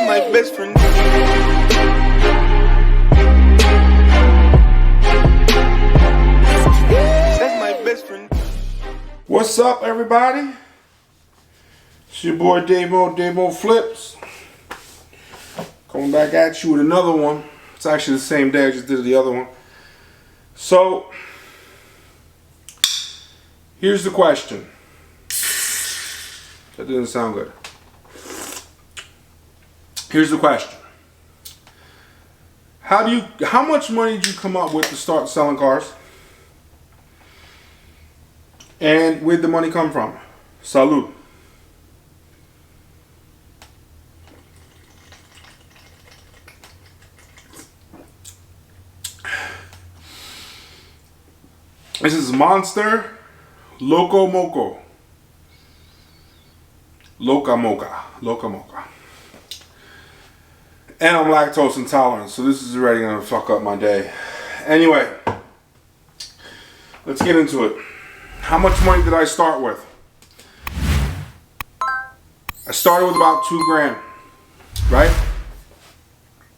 That's my best friend. That's my best friend. What's up, everybody? It's your boy Debo Flips. Coming back at you with another one. It's actually the same day I just did the other one. So, here's the question. That didn't sound good. Here's the question. How much money did you come up with to start selling cars? And where'd the money come from? Salud. This is Monster Loco Moco. Loca Mocha. And I'm lactose intolerant, so this is already gonna fuck up my day. Anyway, let's get into it. How much money did I start with? I started with about $2,000, right?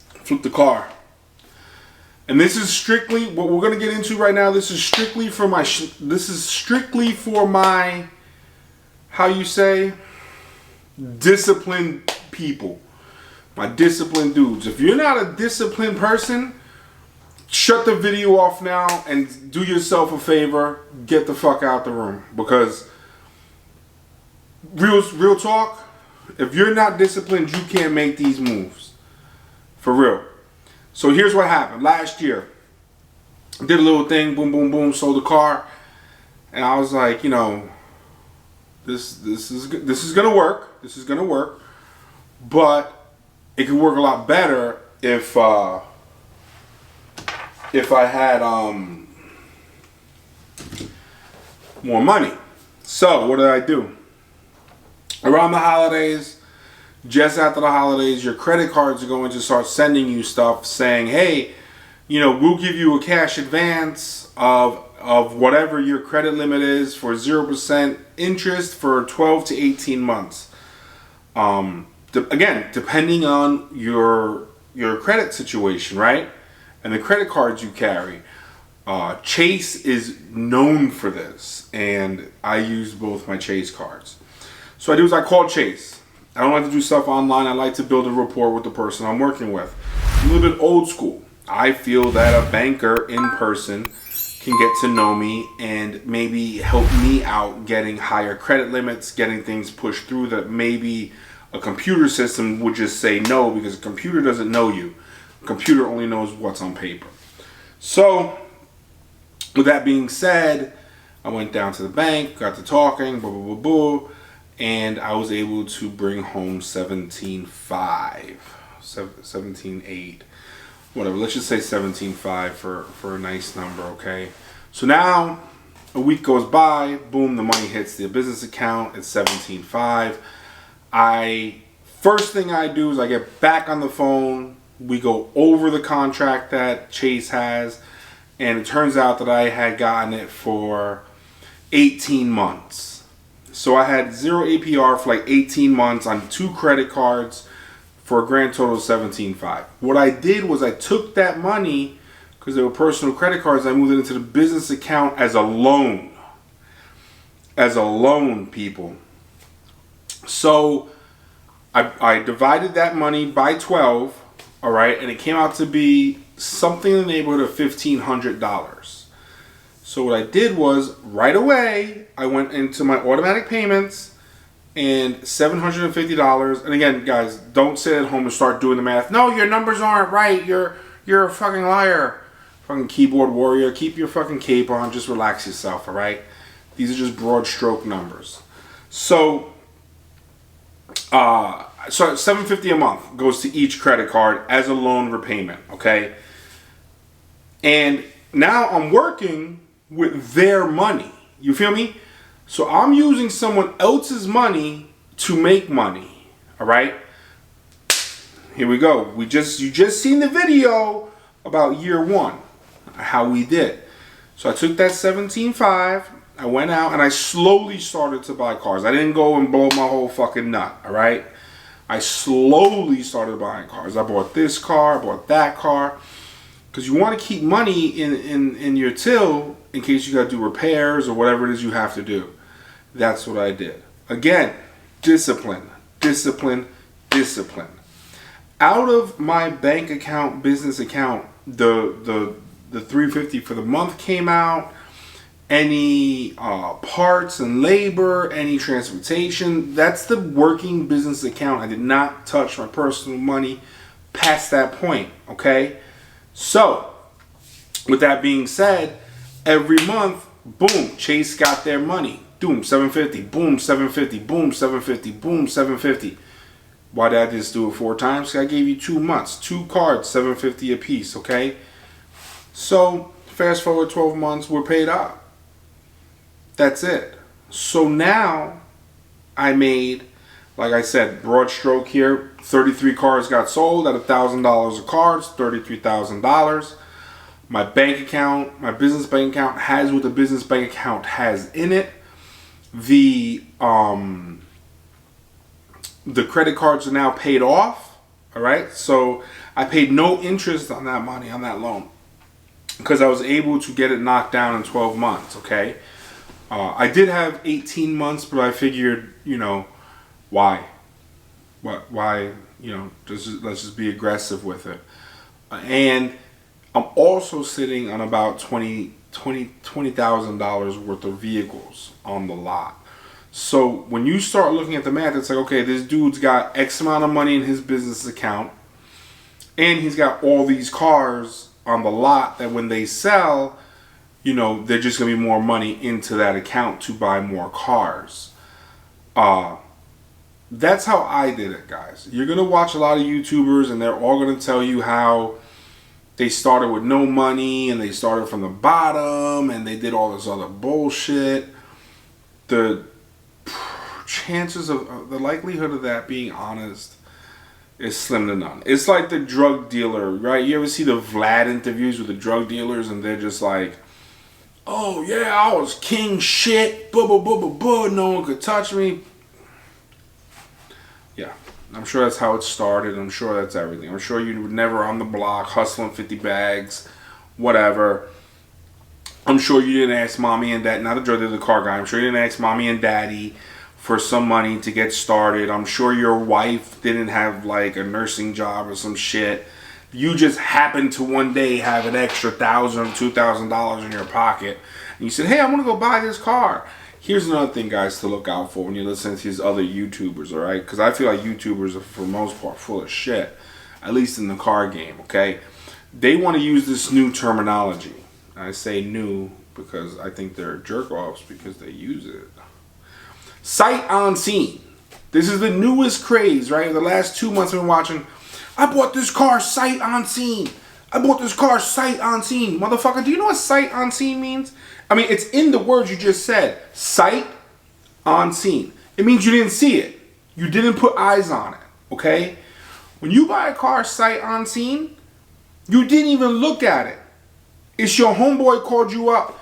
Flipped the car. And this is strictly, what we're gonna get into right now, this is strictly for my, how you say, disciplined people. My disciplined dudes. If you're not a disciplined person, shut the video off now and do yourself a favor. Get the fuck out the room. Because real talk, if you're not disciplined, you can't make these moves. For real. So here's what happened. Last year, I did a little thing, boom, boom, boom, sold a car. And I was like, you know, this is gonna work. This is gonna work. But it could work a lot better if I had more money. So what did I do? Around the holidays, just after the holidays, your credit cards are going to start sending you stuff saying, hey, you know, we'll give you a cash advance of whatever your credit limit is for 0% interest for 12 to 18 months. Again, depending on your credit situation, right? And the credit cards you carry. Chase is known for this, and I use both my Chase cards. So what I do is I call Chase. I don't like to do stuff online. I like to build a rapport with the person I'm working with. I'm a little bit old school. I feel that a banker in person can get to know me and maybe help me out getting higher credit limits, getting things pushed through that maybe a computer system would just say no, because a computer doesn't know you. A computer only knows what's on paper. So, with that being said, I went down to the bank, got to talking, blah, blah, blah, blah, and I was able to bring home 17.8, whatever. Let's just say 17.5 for a nice number, okay? So now, a week goes by, boom, the money hits the business account, it's 17.5. First thing I do is I get back on the phone. We go over the contract that Chase has, and it turns out that I had gotten it for 18 months. So I had 0 APR for like 18 months on 2 credit cards for a grand total of 17.5. What I did was I took that money, because they were personal credit cards, I moved it into the business account as a loan. As a loan, people. So I divided that money by 12, all right, and it came out to be something in the neighborhood of $1,500. So what I did was, right away, I went into my automatic payments and $750. And again, guys, don't sit at home and start doing the math. No, your numbers aren't right. You're a fucking liar. Fucking keyboard warrior. Keep your fucking cape on. Just relax yourself, all right? These are just broad stroke numbers. So $750 a month goes to each credit card as a loan repayment, okay? And now I'm working with their money. You feel me? So I'm using someone else's money to make money. All right? Here we go. You just seen the video about year one, how we did. So I took that 17.5, I went out and I slowly started to buy cars. I didn't go and blow my whole fucking nut, all right? I slowly started buying cars. I bought this car, I bought that car. Because you want to keep money in your till in case you got to do repairs or whatever it is you have to do. That's what I did. Again, discipline, discipline, discipline. Out of my bank account, business account, the $350 for the month came out. Any parts and labor, any transportation, that's the working business account. I did not touch my personal money past that point, okay? So, with that being said, every month, boom, Chase got their money. Boom, $750, boom, $750, boom, $750, boom, $750. Why did I just do it 4 times? Because I gave you 2 months, 2 cards, $750 a piece, okay? So, fast forward 12 months, we're paid up. That's it. So now, I made, like I said, broad stroke here, 33 cars got sold at $1,000 a card, $33,000. My bank account, my business bank account has what the business bank account has in it. The credit cards are now paid off. All right, so I paid no interest on that money, on that loan, because I was able to get it knocked down in 12 months. Okay, I did have 18 months, but I figured, you know, why? Why? You know, let's just be aggressive with it. And I'm also sitting on about $20,000 worth of vehicles on the lot. So when you start looking at the math, it's like, okay, this dude's got X amount of money in his business account, and he's got all these cars on the lot that when they sell, you know, they're just going to be more money into that account to buy more cars. That's how I did it, guys. You're going to watch a lot of YouTubers, and they're all going to tell you how they started with no money, and they started from the bottom, and they did all this other bullshit. The chances of, the likelihood of that being honest is slim to none. It's like the drug dealer, right? You ever see the Vlad interviews with the drug dealers, and they're just like, oh yeah, I was king shit, blah, blah, blah, blah, blah, no one could touch me. Yeah, I'm sure that's how it started. I'm sure that's everything. I'm sure you were never on the block hustling 50 bags, whatever. I'm sure you didn't ask mommy and dad, not a drug dealer, the car guy. I'm sure you didn't ask mommy and daddy for some money to get started. I'm sure your wife didn't have like a nursing job or some shit. You just happened to one day have an extra $1,000, $2,000 in your pocket. And you said, hey, I want to go buy this car. Here's another thing, guys, to look out for when you're listening to these other YouTubers, all right? Because I feel like YouTubers are, for the most part, full of shit, at least in the car game, okay? They want to use this new terminology. I say new because I think they're jerk-offs because they use it. Sight unseen. This is the newest craze, right? The last 2 months I've been watching, I bought this car sight unseen. I bought this car sight unseen. Motherfucker, do you know what sight unseen means? I mean, it's in the words you just said. Sight unseen. It means you didn't see it. You didn't put eyes on it, okay? When you buy a car sight unseen, you didn't even look at it. It's your homeboy called you up.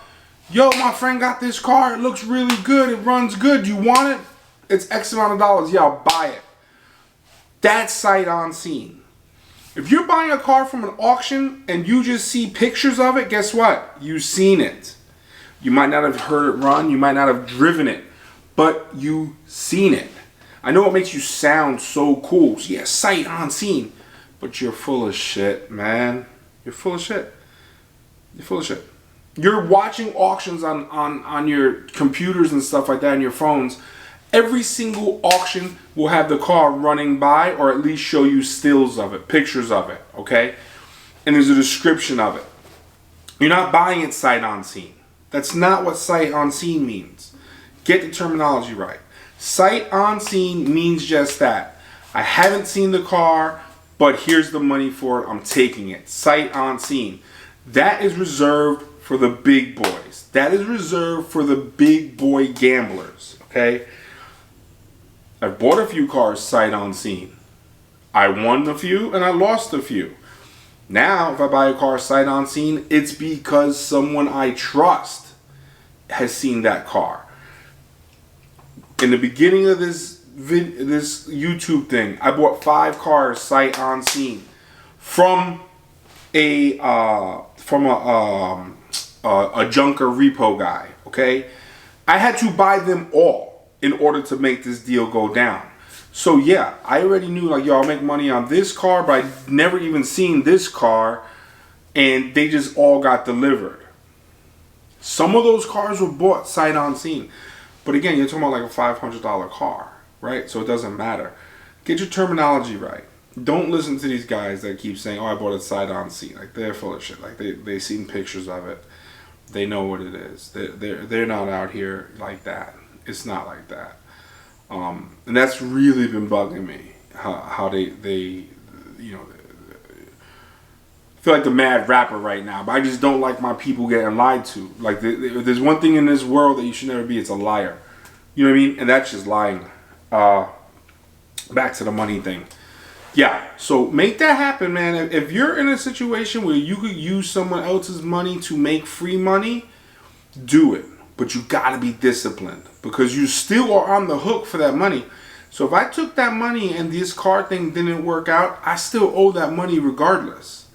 Yo, my friend got this car. It looks really good. It runs good. Do you want it? It's X amount of dollars. Yeah, I'll buy it. That's sight unseen. If you're buying a car from an auction and you just see pictures of it, guess what? You've seen it. You might not have heard it run. You might not have driven it. But you've seen it. I know it makes you sound so cool. So yeah, sight unseen. But you're full of shit, man. You're full of shit. You're full of shit. You're watching auctions on your computers and stuff like that, on your phones. Every single auction will have the car running by, or at least show you stills of it, pictures of it, okay? And there's a description of it. You're not buying it sight unseen. That's not what sight unseen means. Get the terminology right. Sight unseen means just that. I haven't seen the car, but here's the money for it. I'm taking it. Sight unseen. That is reserved for the big boys. That is reserved for the big boy gamblers, okay? I've bought a few cars sight unseen. I won a few and I lost a few. Now, if I buy a car sight unseen, it's because someone I trust has seen that car. In the beginning of this this YouTube thing. I bought 5 cars sight unseen from a junker repo guy. Okay, I had to buy them all in order to make this deal go down. So yeah, I already knew like, yo, I'll make money on this car, but I'd never even seen this car, and they just all got delivered. Some of those cars were bought sight unseen. But again, you're talking about like a $500 car, right? So it doesn't matter. Get your terminology right. Don't listen to these guys that keep saying, oh, I bought it sight unseen. Like, they're full of shit. Like, they seen pictures of it. They know what it is. They're not out here like that. It's not like that. And that's really been bugging me. How they you know, feel like the mad rapper right now, but I just don't like my people getting lied to. Like, if there's one thing in this world that you should never be, it's a liar. You know what I mean? And that's just lying. Back to the money thing. Yeah, so make that happen, man. If you're in a situation where you could use someone else's money to make free money, do it. But you gotta be disciplined, because you still are on the hook for that money. So if I took that money and this car thing didn't work out, I still owe that money regardless.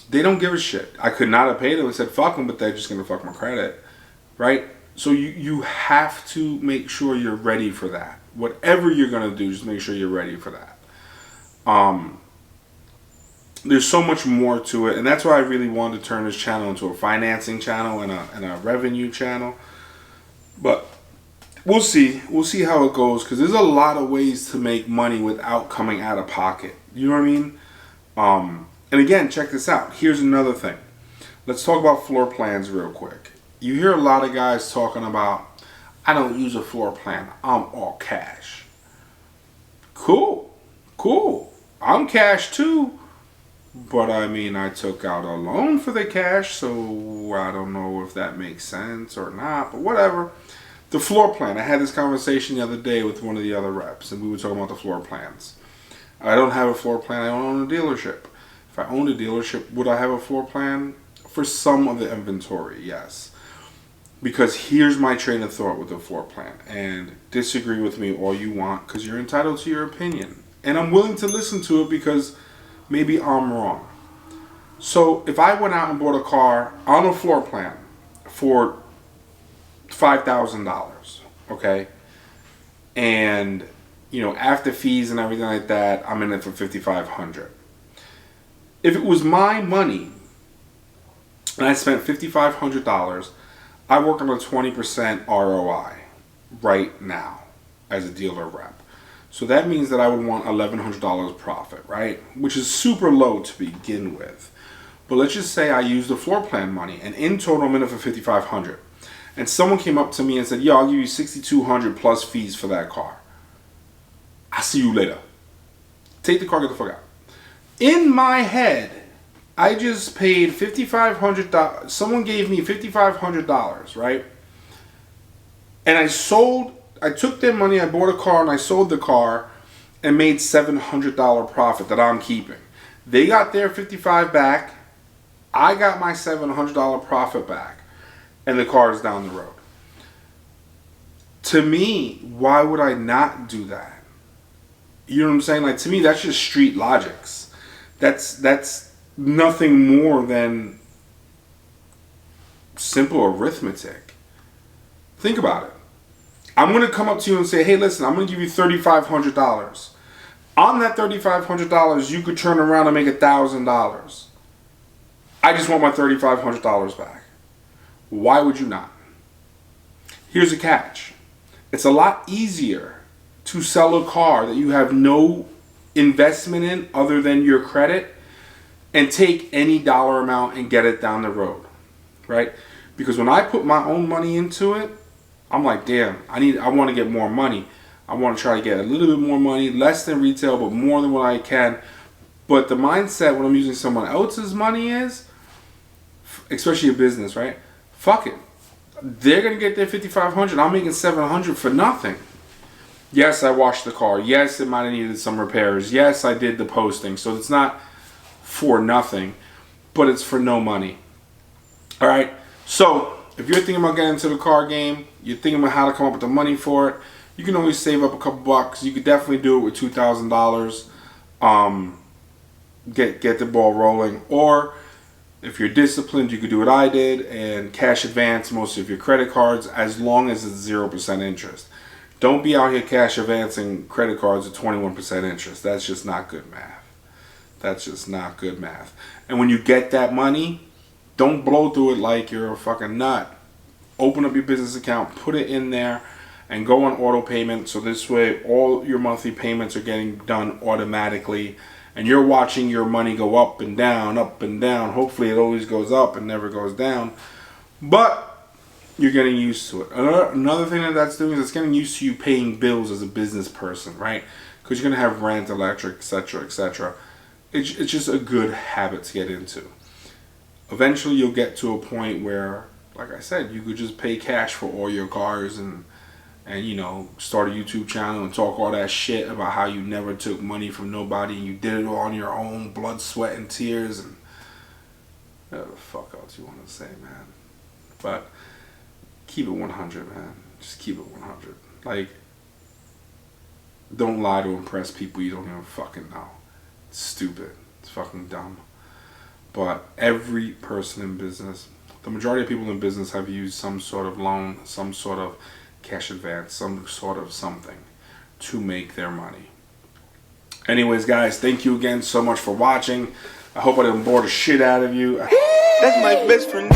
They don't give a shit. I could not have paid them and said fuck them, but they're just gonna fuck my credit, right? So you have to make sure you're ready for that. Whatever you're gonna do, just make sure you're ready for that. There's so much more to it, and that's why I really wanted to turn this channel into a financing channel and a revenue channel. But we'll see. We'll see how it goes, because there's a lot of ways to make money without coming out of pocket. You know what I mean? And again, check this out. Here's another thing. Let's talk about floor plans real quick. You hear a lot of guys talking about, I don't use a floor plan. I'm all cash. Cool. I'm cash too. But I mean, I took out a loan for the cash, so I don't know if that makes sense or not, but whatever. The floor plan. I had this conversation the other day with one of the other reps, and we were talking about the floor plans. I don't have a floor plan. I don't own a dealership. If I owned a dealership, would I have a floor plan? For some of the inventory, yes. Because here's my train of thought with the floor plan. And disagree with me all you want, because you're entitled to your opinion. And I'm willing to listen to it, because maybe I'm wrong. So if I went out and bought a car on a floor plan for $5,000, okay? And, you know, after fees and everything like that, I'm in it for $5,500. If it was my money and I spent $5,500, I work on a 20% ROI right now as a dealer rep. So that means that I would want $1,100 profit, right? Which is super low to begin with. But let's just say I used the floor plan money, and in total I'm in it for $5,500. And someone came up to me and said, yo, I'll give you $6,200 plus fees for that car. I'll see you later. Take the car, get the fuck out. In my head, I just paid $5,500. Someone gave me $5,500, right? And I took their money, I bought a car, and I sold the car and made $700 profit that I'm keeping. They got their $55 back. I got my $700 profit back. And the car is down the road. To me, why would I not do that? You know what I'm saying? Like, to me, that's just street logics. That's nothing more than simple arithmetic. Think about it. I'm going to come up to you and say, hey, listen, I'm going to give you $3,500. On that $3,500, you could turn around and make $1,000. I just want my $3,500 back. Why would you not? Here's a catch. It's a lot easier to sell a car that you have no investment in other than your credit and take any dollar amount and get it down the road, right? Because when I put my own money into it, I'm like, damn, I want to get more money. I want to try to get a little bit more money, less than retail, but more than what I can. But the mindset when I'm using someone else's money is, especially a business, right? Fuck it. They're going to get their $5,500. I'm making $700 for nothing. Yes, I washed the car. Yes, it might have needed some repairs. Yes, I did the posting. So it's not for nothing, but it's for no money. All right. So if you're thinking about getting into the car game, you're thinking about how to come up with the money for it, you can always save up a couple bucks. You could definitely do it with $2,000. Get the ball rolling. Or if you're disciplined, you could do what I did and cash advance most of your credit cards as long as it's 0% interest. Don't be out here cash advancing credit cards at 21% interest. That's just not good math. That's just not good math. And when you get that money, don't blow through it like you're a fucking nut. Open up your business account, put it in there, and go on auto payment. So this way, all your monthly payments are getting done automatically. And you're watching your money go up and down, up and down. Hopefully it always goes up and never goes down. But you're getting used to it. Another thing that's doing is it's getting used to you paying bills as a business person, right? Because you're going to have rent, electric, etc., etc. It's just a good habit to get into. Eventually you'll get to a point where, like I said, you could just pay cash for all your cars and you know, start a YouTube channel and talk all that shit about how you never took money from nobody and you did it all on your own, blood, sweat, and tears, and whatever the fuck else you want to say, man. But keep it 100, man. Just keep it 100. Like, don't lie to impress people you don't even fucking know. It's stupid. It's fucking dumb. But every person in business, the majority of people in business have used some sort of loan, some sort of cash advance, some sort of something to make their money. Anyways, guys, thank you again so much for watching. I hope I didn't bore the shit out of you. That's my best friend.